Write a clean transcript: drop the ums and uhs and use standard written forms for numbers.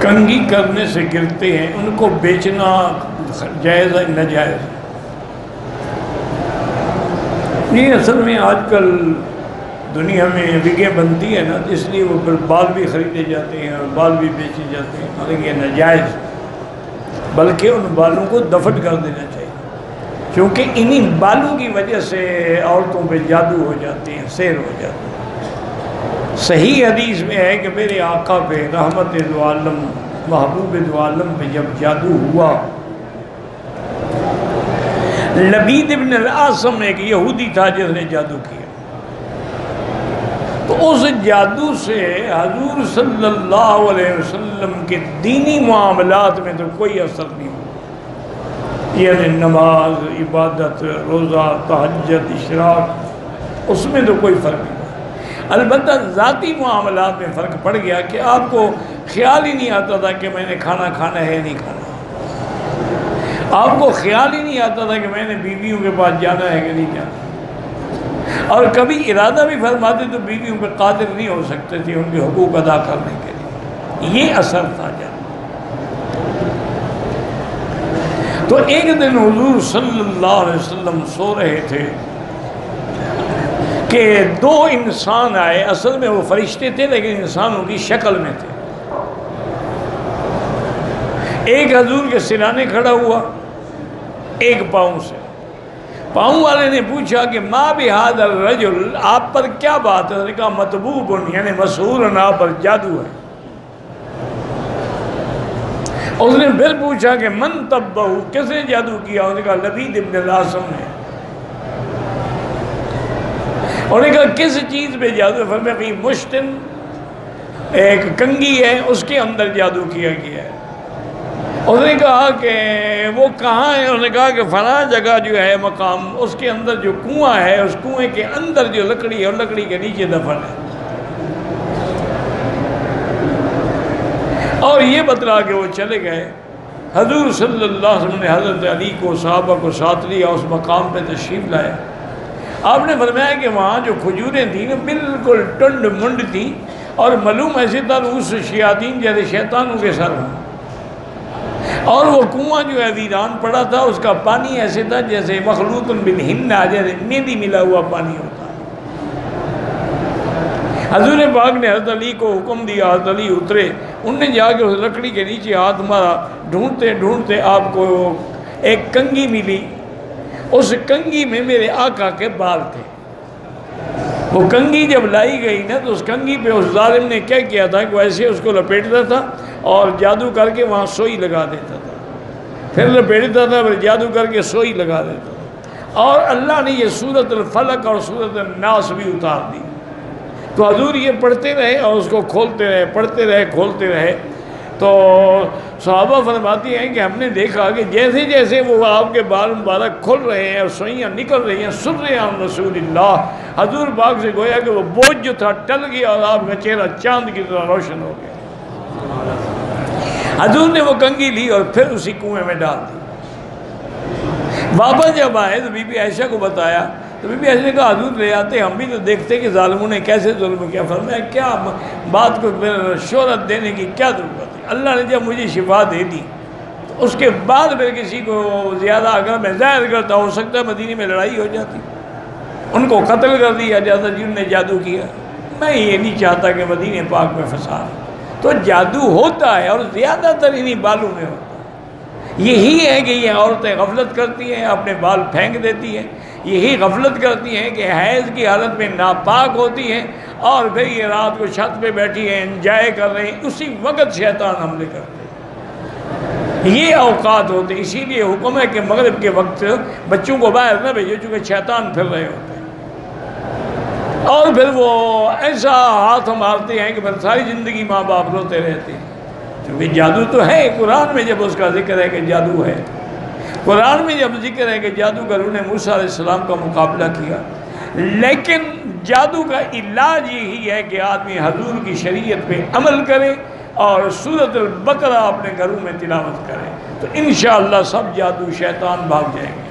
کنگھی کرنے سے گرتے ہیں، ان کو بیچنا جائز ہے ناجائز؟ یہ اصل میں آج کل دنیا میں وگیں بنتی ہے نا، اس لیے وہ بال بھی خریدے جاتے ہیں اور بال بھی بیچے جاتے ہیں، حالانکہ یہ ناجائز، بلکہ ان بالوں کو دفن کر دینا چاہیے، کیونکہ انہی بالوں کی وجہ سے عورتوں پہ جادو ہو جاتے ہیں، سحر ہو جاتے ہیں۔ صحیح حدیث میں ہے کہ میرے آقا پہ رحمت دو عالم محبوب دو عالم پہ جب جادو ہوا، لبید ابن العاصم ایک یہودی تھا جس نے جادو کیا، تو اس جادو سے حضور صلی اللہ علیہ وسلم کے دینی معاملات میں تو کوئی اثر نہیں ہوا، یعنی نماز، عبادت، روزہ، تہجد، اشراق، اس میں تو کوئی فرق نہیں ہوا۔ البتہ ذاتی معاملات میں فرق پڑ گیا کہ آپ کو خیال ہی نہیں آتا تھا کہ میں نے کھانا کھانا ہے نہیں کھانا، آپ کو خیال ہی نہیں آتا تھا کہ میں نے بیویوں کے پاس جانا ہے کہ نہیں جانا، اور کبھی ارادہ بھی فرماتے تو بیویوں پہ قادر نہیں ہو سکتے تھے ان کے حقوق ادا کرنے کے لیے، یہ اثر تھا جادو۔ تو ایک دن حضور صلی اللہ علیہ وسلم سو رہے تھے کہ دو انسان آئے، اصل میں وہ فرشتے تھے لیکن انسانوں کی شکل میں تھے۔ ایک حضور کے سرانے کھڑا ہوا، ایک پاؤں سے۔ پاؤں والے نے پوچھا کہ ما بہذا الرجل، آپ پر کیا بات ہے؟ اس نے کہا مطبوب، یعنی مسحور، آپ پر جادو ہے۔ اس نے پھر پوچھا کہ من طبہ، کس نے جادو کیا؟ اس نے کہا لبید ابن العاصم نے۔ اور نے کہا کس چیز پہ جادو؟ فرمایا کہ مشتن، ایک کنگھی ہے، اس کے اندر جادو کیا گیا ہے۔ اس نے کہا کہ وہ کہاں ہے؟ اس نے کہا کہ فلاں جگہ جو ہے مقام، اس کے اندر جو کنواں ہے، اس کنویں کے اندر جو لکڑی ہے، اور لکڑی کے نیچے دفن ہے۔ اور یہ بتلا کے وہ چلے گئے۔ حضور صلی اللہ علیہ وسلم نے حضرت علی کو، صحابہ کو ساتھ لیا، اس مقام پہ تشریف لائے۔ آپ نے فرمایا کہ وہاں جو کھجوریں تھیں بالکل ٹنڈ منڈ تھیں، اور معلوم ایسے تھا رؤوس الشیاطین، جیسے شیطانوں کے سر ہوں، اور وہ کنواں جو ہے ویران پڑا تھا، اس کا پانی ایسے تھا جیسے مخلوط بالحنہ، جیسے مہندی ملا ہوا پانی ہوتا ہے۔ حضور پاک نے حضرت علی کو حکم دیا، حضرت علی اترے، انہوں نے جا کے اس لکڑی کے نیچے ہاتھ مارا، ڈھونڈتے ڈھونڈتے آپ کو ایک کنگھی ملی۔ اس کنگھی میں میرے آقا کے بال تھے۔ وہ کنگھی جب لائی گئی نا، تو اس کنگھی پہ اس ظالم نے کیا کیا تھا کہ وہ ایسے اس کو لپیٹتا تھا اور جادو کر کے وہاں سوئی لگا دیتا تھا، پھر لپیٹتا تھا، پھر جادو کر کے سوئی لگا دیتا تھا، اور اللہ نے یہ سورۃ الفلق اور سورۃ الناس بھی اتار دی۔ تو حضور یہ پڑھتے رہے اور اس کو کھولتے رہے، پڑھتے رہے، کھولتے رہے۔ تو صحابہ فرماتی ہیں کہ ہم نے دیکھا کہ جیسے جیسے وہ آپ کے بال مبارک کھل رہے ہیں اور سوئیاں نکل رہی ہیں، سن رہے ہیں رسول اللہ، حضور پاک سے گویا کہ وہ بوجھ جو تھا ٹل گیا اور آپ کا چہرہ چاند کی طرح روشن ہو گیا۔ حضور نے وہ کنگھی لی اور پھر اسی کنویں میں ڈال دی۔ واپس جب آئے تو بی بی عائشہ کو بتایا، تو بی بی عائشہ نے کہا حضور لے آتے، ہم بھی تو دیکھتے کہ ظالموں نے کیسے ظلم کیا۔ فرمایا کیا بات کو شہرت دینے کی کیا ضرورت ہے؟ اللہ نے جب مجھے شفا دے دی، تو اس کے بعد پھر کسی کو زیادہ اگر میں ظاہر کرتا، ہو سکتا ہے مدینے میں لڑائی ہو جاتی، ان کو قتل کر دیا جاتا جنہوں نے جادو کیا۔ میں یہ نہیں چاہتا کہ مدینے پاک میں فساد۔ تو جادو ہوتا ہے اور زیادہ تر انہی بالوں میں ہوتا ہے۔ یہی ہے کہ یہ عورتیں غفلت کرتی ہیں، اپنے بال پھینک دیتی ہیں، یہی غفلت کرتی ہیں کہ حیض کی حالت میں ناپاک ہوتی ہیں، اور پھر یہ رات کو چھت پہ بیٹھی ہیں، انجوائے کر رہے ہیں، اسی وقت شیطان حملے کرتے ہیں۔ یہ اوقات ہوتے ہیں، اسی لیے حکم ہے کہ مغرب کے وقت بچوں کو باہر نہ بھیجو، چونکہ شیطان پھر رہے ہوتے ہیں، اور پھر وہ ایسا ہاتھ مارتے ہیں کہ پھر ساری زندگی ماں باپ روتے رہتے ہیں، کیونکہ جادو تو ہے۔ قرآن میں جب اس کا ذکر ہے کہ جادو ہے، قرآن میں جب ذکر ہے کہ جادوگروں نے موسیٰ علیہ السلام کا مقابلہ کیا، لیکن جادو کا علاج یہی ہے کہ آدمی حضور کی شریعت پہ عمل کرے اور سورۃ البقرہ اپنے گھروں میں تلاوت کرے، تو انشاءاللہ سب جادو شیطان بھاگ جائیں گے۔